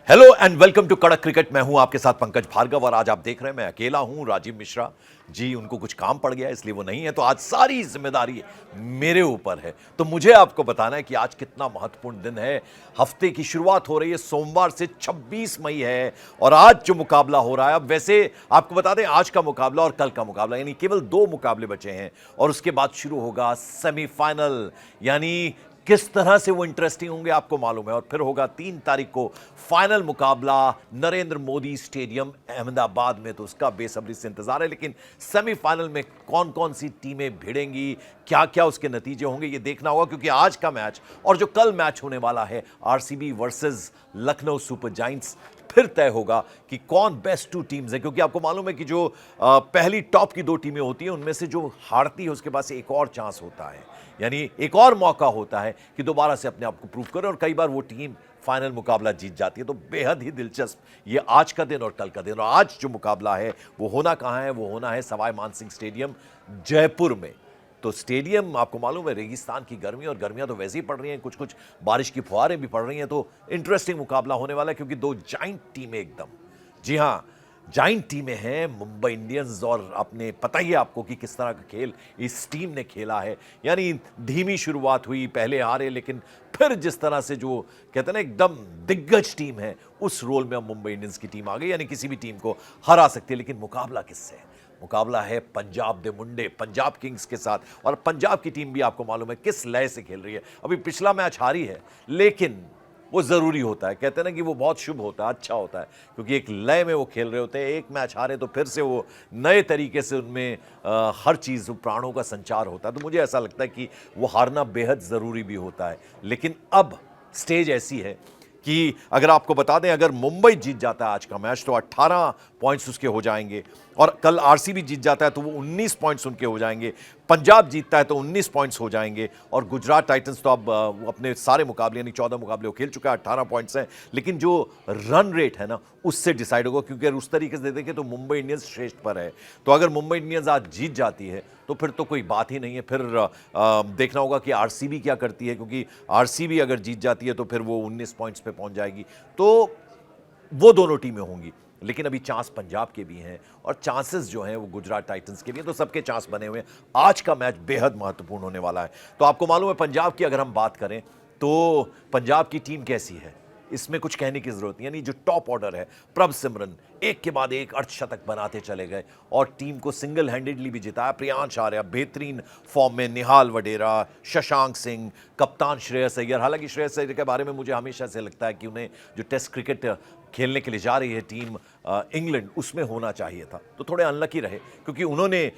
Hello and welcome to कड़क cricket. मैं हूं आपके साथ पंकज भार्गव और आज आप देख रहे हैं मैं अकेला हूं। राजीव मिश्रा जी उनको कुछ काम पड़ गया इसलिए वो नहीं है, तो आज सारी जिम्मेदारी मेरे ऊपर है। तो मुझे आपको बताना है कि आज कितना महत्वपूर्ण दिन है। हफ्ते की शुरुआत हो रही है, सोमवार से 26 मई है और आज जो मुकाबला हो रहा है, अब वैसे आपको बता दें आज का मुकाबला और कल का मुकाबला यानी केवल 2 मुकाबले बचे हैं और उसके बाद शुरू होगा सेमीफाइनल। यानी किस तरह से वो इंटरेस्टिंग होंगे आपको मालूम है। और फिर होगा 3 तारीख को फाइनल मुकाबला नरेंद्र मोदी स्टेडियम अहमदाबाद में, तो उसका बेसब्री से इंतजार है। लेकिन सेमीफाइनल में कौन कौन सी टीमें भिड़ेंगी, क्या क्या उसके नतीजे होंगे, ये देखना होगा, क्योंकि आज का मैच और जो कल मैच होने वाला है RCB versus Lucknow super giants, फिर तय होगा कि कौन बेस्ट 2 टीम्स है। क्योंकि आपको मालूम है कि जो पहली टॉप की 2 टीमें होती हैं उनमें से जो हारती है उसके पास एक और चांस होता है, यानी एक और मौका होता है कि दोबारा से अपने आप को प्रूव करे और कई बार वो टीम फाइनल मुकाबला जीत जाती है। तो बेहद ही दिलचस्प ये आज का दिन और कल का दिन। और आज जो मुकाबला है वो होना कहां है, वो होना है सवाई मानसिंह स्टेडियम जयपुर में। तो स्टेडियम आपको मालूम है रेगिस्तान की गर्मी, और गर्मियां तो वैसे ही पड़ रही हैं, कुछ कुछ बारिश की फुहारें भी पड़ रही हैं। तो इंटरेस्टिंग मुकाबला होने वाला है क्योंकि 2 जाइंट टीमें एकदम, जी हां, जाइंट टीमें हैं मुंबई इंडियंस। और आपने पता ही है आपको कि किस तरह का खेल इस टीम ने खेला है। यानी धीमी शुरुआत हुई, पहले हारे, लेकिन फिर जिस तरह से जो कहते हैं ना एकदम दिग्गज टीम है उस रोल में अब मुंबई इंडियंस की टीम आ गई, यानी किसी भी टीम को हरा सकती है। लेकिन मुकाबला किससे है? मुकाबला है पंजाब दे मुंडे, पंजाब किंग्स के साथ। और पंजाब की टीम भी आपको मालूम है किस लय से खेल रही है। अभी पिछला मैच हारी है लेकिन वो जरूरी होता है, कहते हैं ना कि वो बहुत शुभ होता है, अच्छा होता है, क्योंकि एक लय में वो खेल रहे होते हैं। एक मैच हारे तो फिर से वो नए तरीके से उनमें हर चीज़ प्राणों का संचार होता है। तो मुझे ऐसा लगता है कि वो हारना बेहद ज़रूरी भी होता है। लेकिन अब स्टेज ऐसी है कि अगर आपको बता दें, अगर मुंबई जीत जाता है आज का मैच तो 18 पॉइंट्स उसके हो जाएंगे, और कल आरसीबी जीत जाता है तो वो 19 पॉइंट्स उनके हो जाएंगे। पंजाब जीतता है तो 19 पॉइंट्स हो जाएंगे, और गुजरात टाइटंस तो अब वो अपने सारे मुकाबले यानी 14 मुकाबले वो खेल चुका है, 18 पॉइंट्स हैं। लेकिन जो रन रेट है ना उससे डिसाइड होगा, क्योंकि अगर उस तरीके से देखें तो मुंबई इंडियंस श्रेष्ठ पर है। तो अगर मुंबई इंडियंस आज जीत जाती है तो फिर तो कोई बात ही नहीं है। फिर देखना होगा कि आरसीबी क्या करती है, क्योंकि आरसीबी अगर जीत जाती है तो फिर वो 19 पॉइंट्स पे पहुंच जाएगी। तो वो दोनों टीमें होंगी। लेकिन अभी चांस पंजाब के भी हैं और चांसेस जो हैं वो गुजरात टाइटंस के भी हैं, तो सबके चांस बने हुए हैं। आज का मैच बेहद महत्वपूर्ण होने वाला है। तो आपको मालूम है पंजाब की अगर हम बात करें तो पंजाब की टीम कैसी है इसमें कुछ कहने की जरूरत नहीं। यानी जो टॉप ऑर्डर है, प्रभ सिमरन एक के बाद एक अर्धशतक बनाते चले गए और टीम को सिंगल हैंडेडली भी जिताया। प्रियांश आर्या बेहतरीन फॉर्म में, निहाल वडेरा, शशांक सिंह, कप्तान श्रेयस अय्यर। हालांकि श्रेयस अय्यर के बारे में मुझे हमेशा से लगता है कि उन्हें जो टेस्ट क्रिकेट खेलने के लिए जा रही है टीम इंग्लैंड, उसमें होना चाहिए था। तो थोड़े अनलकी रहे, क्योंकि उन्होंने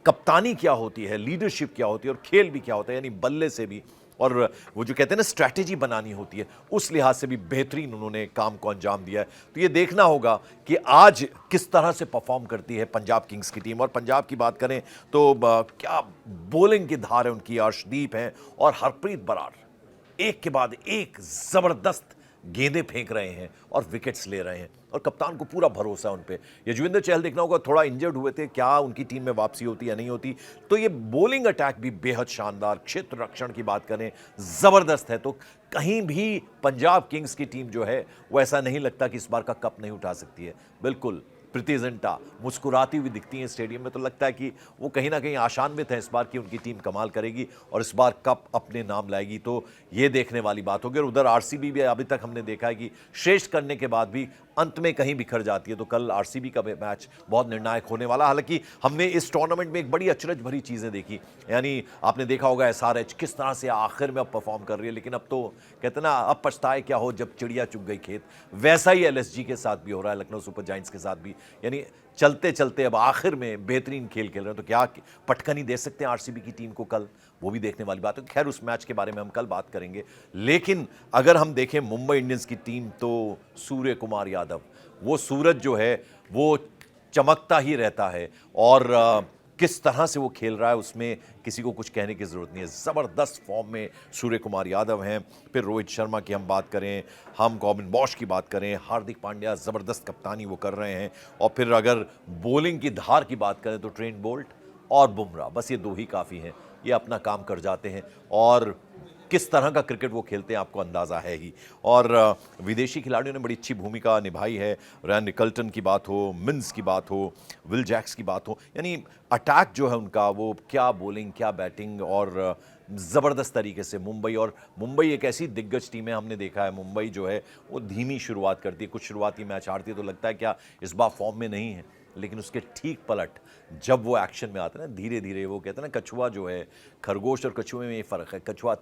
कप्तानी क्या होती है, लीडरशिप क्या होती है और खेल भी क्या होता है, यानी बल्ले से भी, और वो जो कहते हैं ना स्ट्रैटेजी बनानी होती है, उस लिहाज से भी बेहतरीन उन्होंने काम को अंजाम दिया है। तो ये देखना होगा कि आज किस तरह से परफॉर्म करती है पंजाब किंग्स की टीम। और पंजाब की बात करें तो क्या बॉलिंग की धार है उनकी। अर्शदीप हैं और हरप्रीत बरार एक के बाद एक जबरदस्त गेंदें फेंक रहे हैं और विकेट्स ले रहे हैं, और कप्तान को पूरा भरोसा है उन पे। युजवेंद्र चहल देखना होगा, थोड़ा इंजर्ड हुए थे, क्या उनकी टीम में वापसी होती या नहीं होती। तो ये बॉलिंग अटैक भी बेहद शानदार, क्षेत्र रक्षण की बात करें जबरदस्त है। तो कहीं भी पंजाब किंग्स की टीम जो है वो ऐसा नहीं लगता कि इस बार का कप नहीं उठा सकती है। बिल्कुल प्रीति जिंटा मुस्कुराती हुई दिखती है स्टेडियम में, तो लगता है कि वो कहीं ना कहीं आशान्वित है इस बार की उनकी टीम कमाल करेगी और इस बार कप अपने नाम लाएगी। तो ये देखने वाली बात होगी। और उधर आरसीबी भी अभी तक हमने देखा है कि श्रेष्ठ करने के बाद भी अंत में कहीं बिखर जाती है। तो कल आरसीबी का मैच बहुत निर्णायक होने वाला। हालांकि हमने इस टूर्नामेंट में एक बड़ी अचरज भरी चीजें देखी, यानी आपने देखा होगा एसआरएच किस तरह से आखिर में अब परफॉर्म कर रही है। लेकिन अब तो कहते ना अब पछताए क्या हो जब चिड़िया चुग गई खेत, वैसा ही एलएसजी के साथ भी हो रहा है, लखनऊ सुपर जायंट्स के साथ भी। यानी चलते चलते अब आखिर में बेहतरीन खेल खेल रहे हैं। तो क्या पटकनी दे सकते हैं आरसीबी की टीम को कल, वो भी देखने वाली बात है। खैर उस मैच के बारे में हम कल बात करेंगे। लेकिन अगर हम देखें मुंबई इंडियंस की टीम तो सूर्य कुमार यादव, वो सूरज जो है वो चमकता ही रहता है, और किस तरह से वो खेल रहा है उसमें किसी को कुछ कहने की जरूरत नहीं है। ज़बरदस्त फॉर्म में सूर्य कुमार यादव हैं। फिर रोहित शर्मा की हम बात करें, हम कॉबिन बॉश की बात करें, हार्दिक पांड्या ज़बरदस्त कप्तानी वो कर रहे हैं। और फिर अगर बॉलिंग की धार की बात करें तो ट्रेंट बोल्ट और बुमराह, बस ये 2 ही काफ़ी हैं, ये अपना काम कर जाते हैं। और किस तरह का क्रिकेट वो खेलते हैं आपको अंदाज़ा है ही। और विदेशी खिलाड़ियों ने बड़ी अच्छी भूमिका निभाई है। रैन निकल्टन की बात हो, मिन्स की बात हो, विल जैक्स की बात हो, यानी अटैक जो है उनका, वो क्या बॉलिंग, क्या बैटिंग, और ज़बरदस्त तरीके से मुंबई एक ऐसी दिग्गज टीम है। हमने देखा है मुंबई जो है वो धीमी शुरुआत करती है, कुछ शुरुआती मैच हारती है तो लगता है क्या इस बार फॉर्म में नहीं है, लेकिन उसके ठीक पलट जब वो एक्शन में आते हैं ना, धीरे धीरे, वो कहते हैं ना कछुआ जो है, खरगोश और कछुए में ये फ़र्क है। कछुआ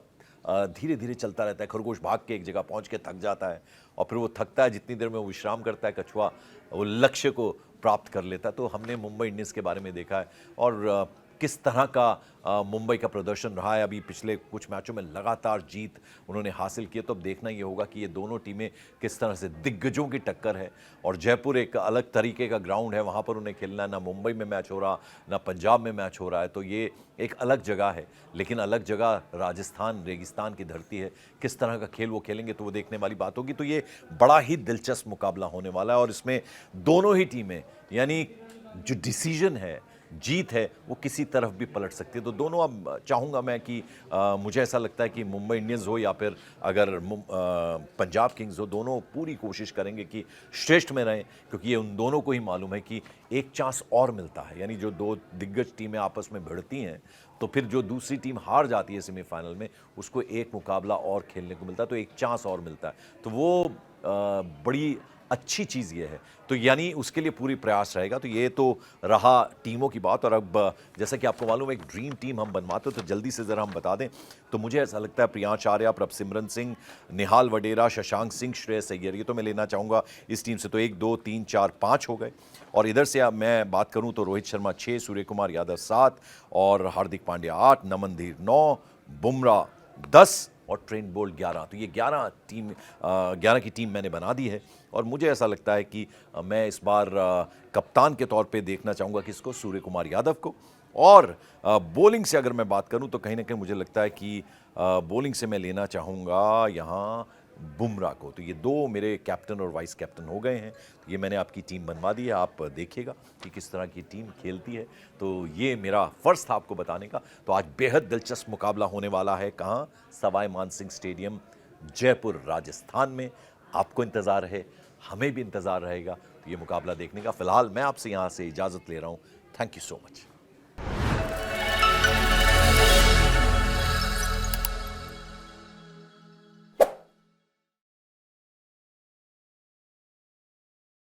धीरे धीरे चलता रहता है, खरगोश भाग के एक जगह पहुंच के थक जाता है, और फिर वो थकता है, जितनी देर में वो विश्राम करता है कछुआ वो लक्ष्य को प्राप्त कर लेता है। तो हमने मुंबई इंडियंस के बारे में देखा है, और किस तरह का मुंबई का प्रदर्शन रहा है। अभी पिछले कुछ मैचों में लगातार जीत उन्होंने हासिल की है। तो अब देखना ये होगा कि ये दोनों टीमें किस तरह से दिग्गजों की टक्कर है। और जयपुर एक अलग तरीके का ग्राउंड है, वहाँ पर उन्हें खेलना है, ना मुंबई में मैच हो रहा, ना पंजाब में मैच हो रहा है, तो ये एक अलग जगह है। लेकिन अलग जगह राजस्थान, रेगिस्तान की धरती है, किस तरह का खेल वो खेलेंगे तो वो देखने वाली बात होगी। तो ये बड़ा ही दिलचस्प मुकाबला होने वाला है, और इसमें दोनों ही टीमें, यानी जो डिसीजन है, जीत है, वो किसी तरफ भी पलट सकती है। तो दोनों, अब चाहूँगा मैं कि मुझे ऐसा लगता है कि मुंबई इंडियंस हो या फिर अगर पंजाब किंग्स हो, दोनों पूरी कोशिश करेंगे कि श्रेष्ठ में रहें, क्योंकि ये उन दोनों को ही मालूम है कि एक चांस और मिलता है। यानी जो दो दिग्गज टीमें आपस में भिड़ती हैं तो फिर जो दूसरी टीम हार जाती है सेमीफाइनल में, उसको एक मुकाबला और खेलने को मिलता है, तो एक चांस और मिलता है। तो वो बड़ी अच्छी चीज़ ये है। तो यानी उसके लिए पूरी प्रयास रहेगा। तो ये तो रहा टीमों की बात। और अब जैसा कि आपको मालूम है, एक ड्रीम टीम हम बनवाते हो, तो जल्दी से ज़रा हम बता दें। तो मुझे ऐसा लगता है प्रियांश आर्या, प्रभसिमरन सिंह, निहाल वडेरा, शशांक सिंह, श्रेयस अय्यर, ये तो मैं लेना चाहूँगा इस टीम से। तो 1 2 3 4 5 हो गए। और इधर से अब मैं बात करूँ तो रोहित शर्मा 6, सूर्य कुमार यादव 7, और हार्दिक पांड्या 8, नमनदीप 9, बुमराह 10 और ट्रेंट बोल्ट 11। तो ये 11 की टीम मैंने बना दी है। और मुझे ऐसा लगता है कि मैं इस बार कप्तान के तौर पे देखना चाहूँगा किसको, सूर्य कुमार यादव को। और बॉलिंग से अगर मैं बात करूँ तो कहीं ना कहीं मुझे लगता है कि बॉलिंग से मैं लेना चाहूँगा यहाँ बुमराह को। तो ये दो मेरे कैप्टन और वाइस कैप्टन हो गए हैं। तो ये मैंने आपकी टीम बनवा दी है, आप देखिएगा कि किस तरह की टीम खेलती है। तो ये मेरा फ़र्ज़ था आपको बताने का। तो आज बेहद दिलचस्प मुकाबला होने वाला है, कहाँ, सवाई मानसिंह स्टेडियम, जयपुर, राजस्थान में। आपको इंतज़ार है, हमें भी इंतज़ार रहेगा तो ये मुकाबला देखने का। फ़िलहाल मैं आपसे यहाँ से इजाज़त ले रहा हूँ। Thank you so much.